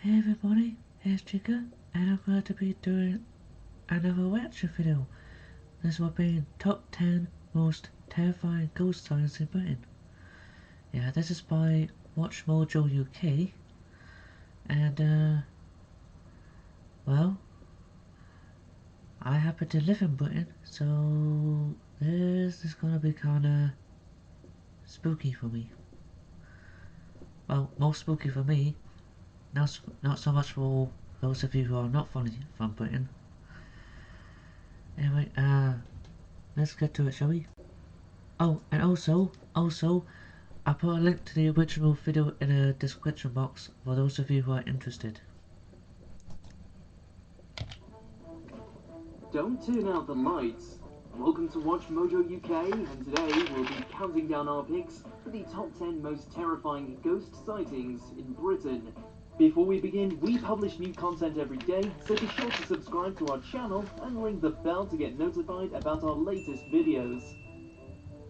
Hey everybody, here's Chica, and I'm going to be doing another reaction video. This will be top 10 most terrifying ghost signs in Britain. Yeah, this is by WatchMojoUK, and well, I happen to live in Britain, so this is gonna be kinda spooky for me. Well, more spooky for me, not so much for those of you who are not from Britain. Anyway, let's get to it, shall we? Oh, and also, I put a link to the original video in the description box for those of you who are interested. Don't turn out the lights. Welcome to Watch Mojo UK, and today we'll be counting down our picks for the top 10 most terrifying ghost sightings in Britain. Before we begin, we publish new content every day, so be sure to subscribe to our channel and ring the bell to get notified about our latest videos.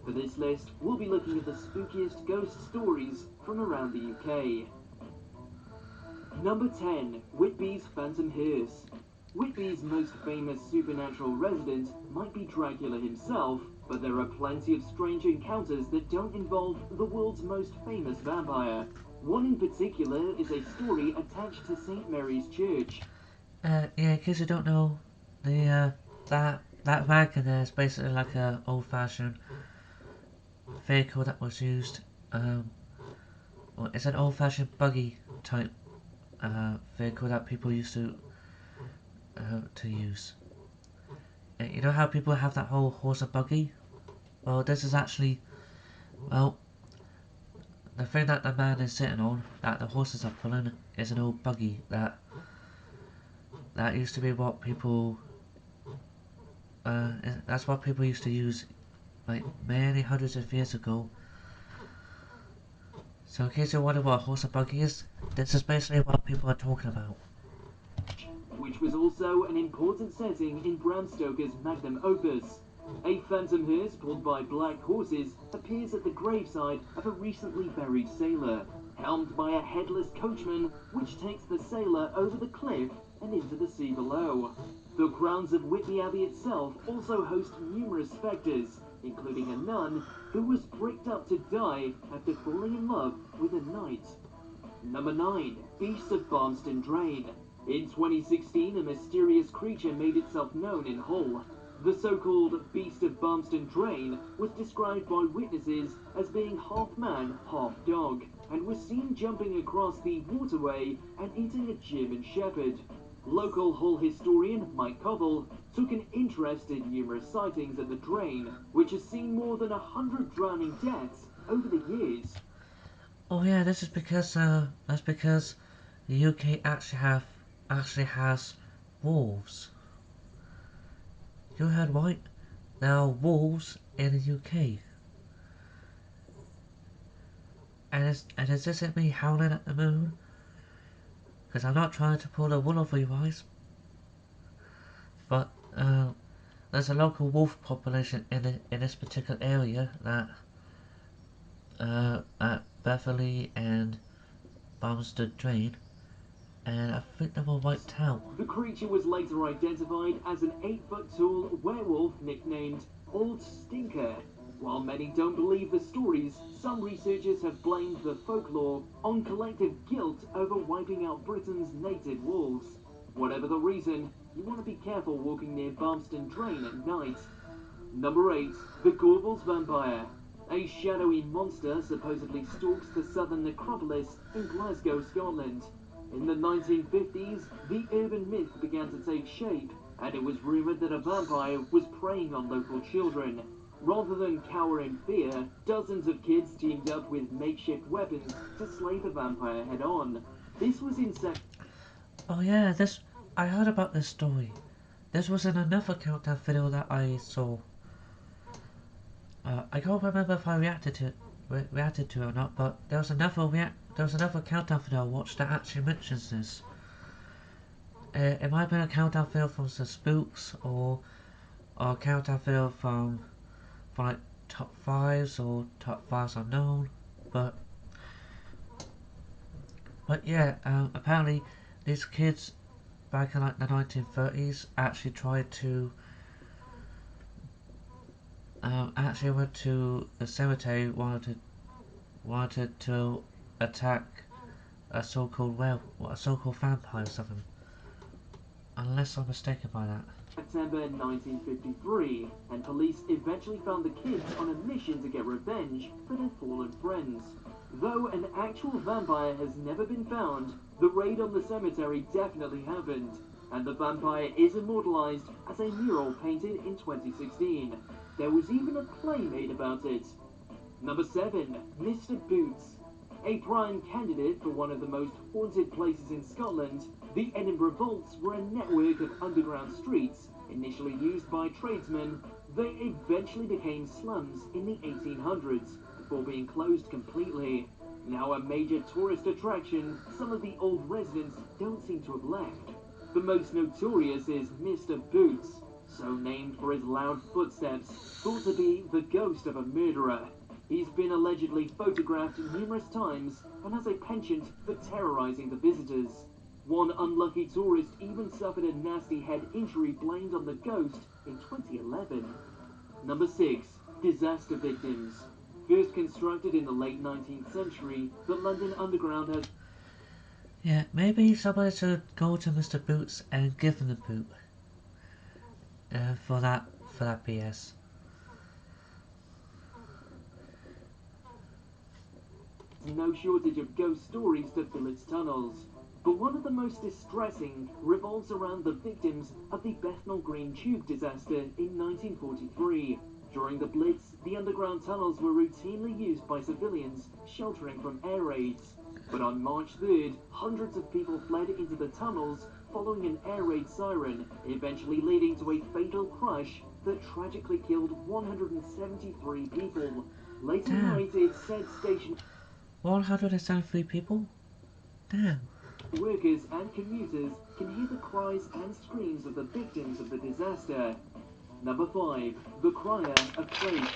For this list, we'll be looking at the spookiest ghost stories from around the UK. Number 10. Whitby's Phantom Hearse. Whitby's most famous supernatural resident might be Dracula himself, but there are plenty of strange encounters that don't involve the world's most famous vampire. One in particular is a story attached to St. Mary's Church. Yeah, in case you don't know, the that wagon there is basically like a old-fashioned vehicle that was used. Well, it's an old-fashioned buggy type vehicle that people used to use. You know how people have that whole horse and buggy? Well, this is actually, well, the thing that the man is sitting on, that the horses are pulling, is an old buggy that used to be what people, that's what people used to use like many hundreds of years ago. So in case you're wondering what a horse and buggy is, this is basically what people are talking about. Which was also an important setting in Bram Stoker's magnum opus. A phantom hearse pulled by black horses appears at the graveside of a recently buried sailor, helmed by a headless coachman which takes the sailor over the cliff and into the sea below. The grounds of Whitby Abbey itself also host numerous spectres, including a nun who was bricked up to die after falling in love with a knight. Number 9. Beasts of Barmston Drain. In 2016, a mysterious creature made itself known in Hull. The so-called Beast of Barmston Drain was described by witnesses as being half man, half dog, and was seen jumping across the waterway and eating a German Shepherd. Local Hull historian Mike Covell took an interest in numerous sightings at the drain, which has seen more than 100 drowning deaths over the years. Oh yeah, this is because that's because the UK actually has wolves. You heard right? There are wolves in the UK. And is this me howling at the moon? Because I'm not trying to pull a wool over your eyes. But there's a local wolf population in this particular area that at Beverley and Barmstead Drain, and I think they were wiped out. The creature was later identified as an 8-foot tall werewolf nicknamed Old Stinker. While many don't believe the stories, some researchers have blamed the folklore on collective guilt over wiping out Britain's native wolves. Whatever the reason, you want to be careful walking near Barmston Drain at night. Number 8. The Gorbals Vampire. A shadowy monster supposedly stalks the southern necropolis in Glasgow, Scotland. In the 1950s, the urban myth began to take shape, and it was rumoured that a vampire was preying on local children. Rather than cower in fear, dozens of kids teamed up with makeshift weapons to slay the vampire head-on. This was insane. Oh yeah, I heard about this story. This was in another countdown video that I saw. I can't remember if I reacted to it or not, but there was another countdown video I watched that actually mentions this. It might have been a countdown video from the Spooks, or a countdown video from like top 5s or top 5s unknown, but yeah, apparently these kids back in like the 1930s actually tried to actually went to the cemetery, wanted to attack a so-called a so-called vampire or something. Unless I'm mistaken by that. September 1953, and police eventually found the kids on a mission to get revenge for their fallen friends. Though an actual vampire has never been found, the raid on the cemetery definitely happened, and the vampire is immortalized as a mural painted in 2016. There was even a play made about it. Number 7. Mr. Boots. A prime candidate for one of the most haunted places in Scotland, the Edinburgh Vaults were a network of underground streets, initially used by tradesmen. They eventually became slums in the 1800s, before being closed completely. Now a major tourist attraction, some of the old residents don't seem to have left. The most notorious is Mr. Boots, so named for his loud footsteps, thought to be the ghost of a murderer. He's been allegedly photographed numerous times and has a penchant for terrorizing the visitors. One unlucky tourist even suffered a nasty head injury blamed on the ghost in 2011. Number 6. Disaster victims. First constructed in the late 19th century, the London Underground has... Yeah, maybe somebody should go to Mr. Boots and give him the boot. For that BS. no shortage of ghost stories to fill its tunnels. But one of the most distressing revolves around the victims of the Bethnal Green tube disaster in 1943. During the Blitz, the underground tunnels were routinely used by civilians sheltering from air raids. But on March 3rd, hundreds of people fled into the tunnels following an air raid siren, eventually leading to a fatal crash that tragically killed 173 people. Late at Damn. night, it's said station 173 people? Damn. workers and commuters can hear the cries and screams of the victims of the disaster. Number 5. The Crier of Crake.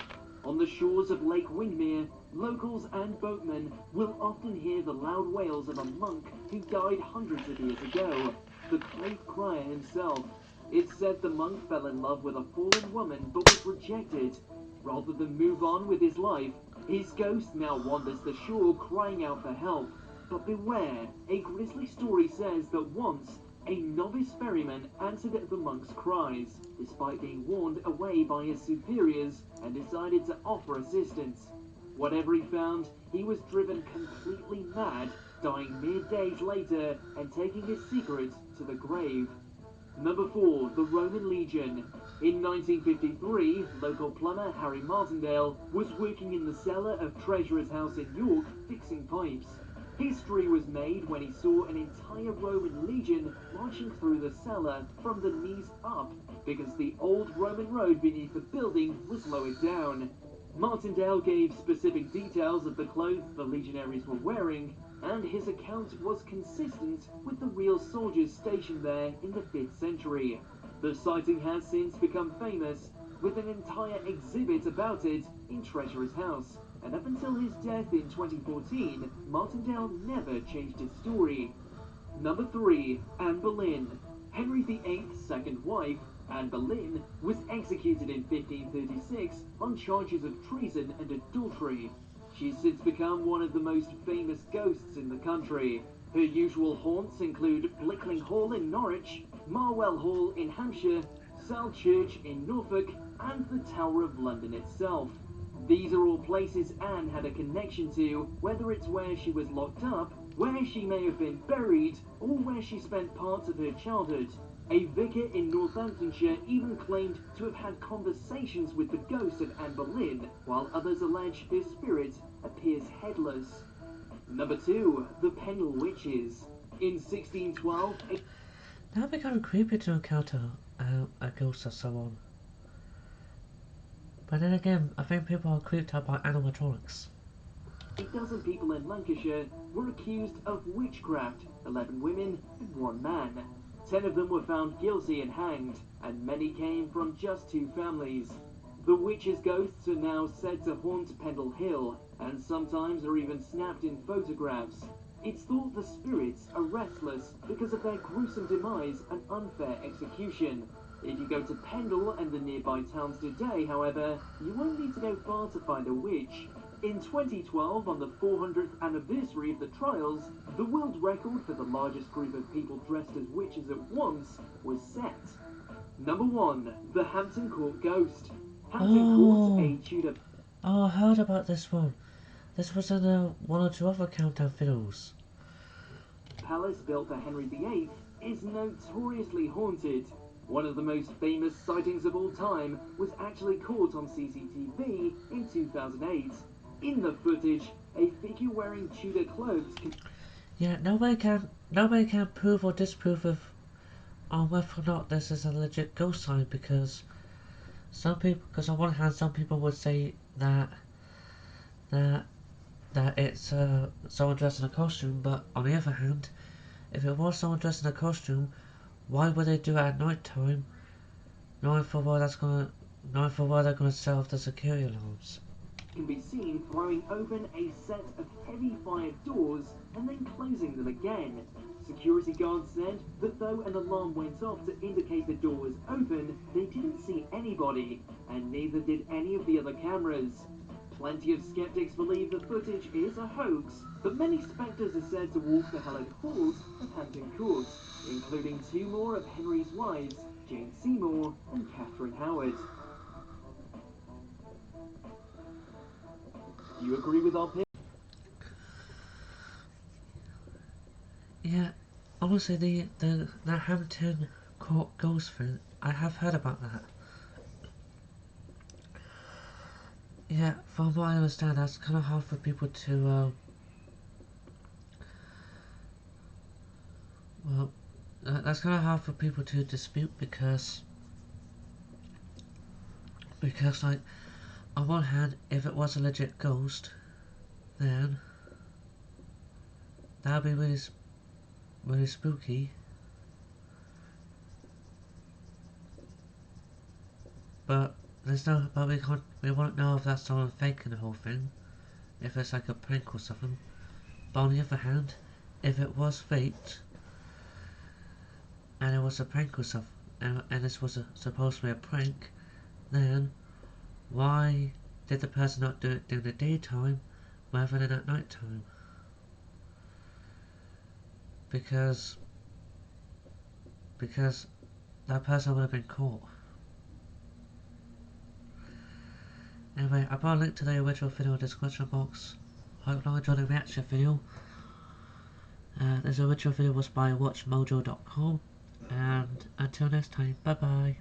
On the shores of Lake Windermere, locals and boatmen will often hear the loud wails of a monk who died hundreds of years ago, the Crake Crier himself. It's said the monk fell in love with a fallen woman but was rejected. Rather than move on with his life, his ghost now wanders the shore crying out for help. But beware, a grisly story says that once a novice ferryman answered the monk's cries, despite being warned away by his superiors, and decided to offer assistance. Whatever he found, he was driven completely mad, dying mere days later and taking his secret to the grave. Number 4. The Roman Legion. In 1953, local plumber Harry Martindale was working in the cellar of Treasurer's House in York fixing pipes. History was made when he saw an entire Roman legion marching through the cellar from the knees up because the old Roman road beneath the building was lowered down. Martindale gave specific details of the clothes the legionaries were wearing, and his account was consistent with the real soldiers stationed there in the 5th century. The sighting has since become famous, with an entire exhibit about it in Treasurer's House, and up until his death in 2014, Martindale never changed his story. Number 3. Anne Boleyn. Henry VIII's second wife, Anne Boleyn, was executed in 1536 on charges of treason and adultery. She's since become one of the most famous ghosts in the country. Her usual haunts include Blickling Hall in Norwich, Marwell Hall in Hampshire, Sale Church in Norfolk, and the Tower of London itself. These are all places Anne had a connection to, whether it's where she was locked up, where she may have been buried, or where she spent parts of her childhood. A vicar in Northamptonshire even claimed to have had conversations with the ghost of Anne Boleyn, while others allege her spirit appears headless. Number 2. The Pendle Witches. In 1612, That would be kind of creepy to encounter a ghost or someone. But then again, I think people are creeped out by animatronics. a dozen people in Lancashire were accused of witchcraft, 11 women and 1 man. 10 of them were found guilty and hanged, and many came from just 2 families. The witches' ghosts are now said to haunt Pendle Hill, and sometimes are even snapped in photographs. It's thought the spirits are restless because of their gruesome demise and unfair execution. If you go to Pendle and the nearby towns today, however, you won't need to go far to find a witch. In 2012, on the 400th anniversary of the trials, the world record for the largest group of people dressed as witches at once was set. Number 1. The Hampton Court Ghost. Hampton Court, Oh, a Tudor oh, I heard about this one. This was in one or two other countdown videos. palace built for Henry VIII, is notoriously haunted. One of the most famous sightings of all time was actually caught on CCTV in 2008. In the footage, a figure wearing Tudor clothes can Yeah, nobody can prove or disprove of on whether or not this is a legit ghost sign because on one hand, some people would say that that it's someone dressed in a costume, but on the other hand, if it was someone dressed in a costume, why would they do it at night time, knowing for where they're gonna set off the security alarms? be seen throwing open a set of heavy fire doors and then closing them again. Security guards said that though an alarm went off to indicate the door was open, they didn't see anybody, and neither did any of the other cameras. Plenty of skeptics believe the footage is a hoax, but many spectres are said to walk the hallowed halls of Hampton Court, including two more of Henry's wives, Jane Seymour and Catherine Howard. Do you agree with our pick? Yeah, honestly, the Hampton Court ghost thing, I have heard about that. Yeah, from what I understand, that's kind of hard for people to well, that's kind of hard for people to dispute because like on one hand, if it was a legit ghost, then that'd be really spooky. But we won't know if that's someone faking the whole thing, if it's like a prank or something. But on the other hand, if it was faked and it was a prank or something, and this was supposed to be a prank, then why did the person not do it during the daytime rather than at night time? Because because that person would have been caught. Anyway, I put a link to the original video in the description box. Hope you enjoyed the reaction video. This original video was by WatchMojoUK. And until next time, bye bye.